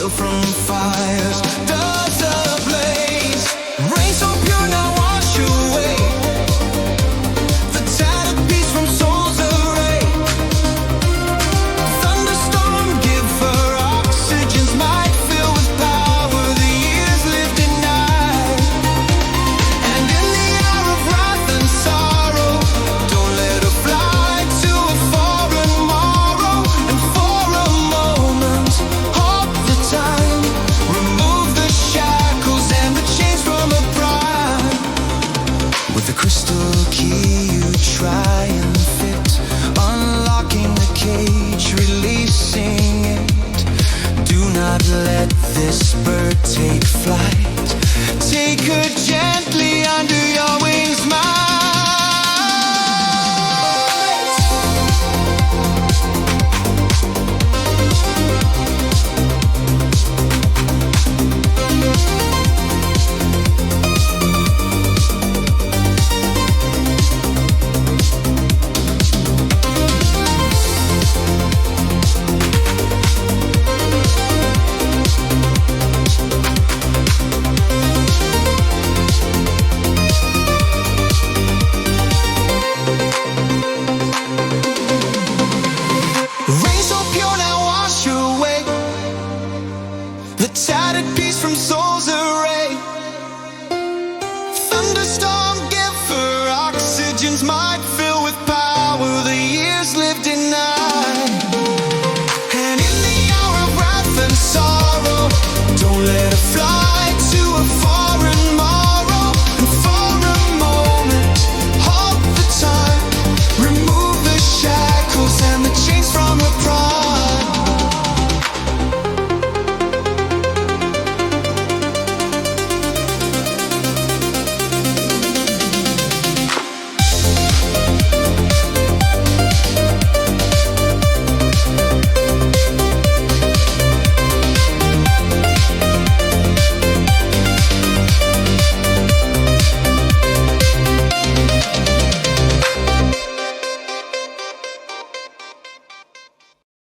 shelter from fires. Does ablaze. Rain so pure now wash away the tattered piece from soul's array. Thunderstorm give her oxygen's might, fill with power the years lived denied. And in the hour of wrath and sorrow, don't let her fly to a foreign morrow. And for a moment, halt the time, remove the shackles and the chains from her pride. With the crystal key you try and fit, unlocking the cage, releasing it. Do not let this bird take flight. Take her gently under your wings, might. Rain so pure now wash away the tattered piece from soul's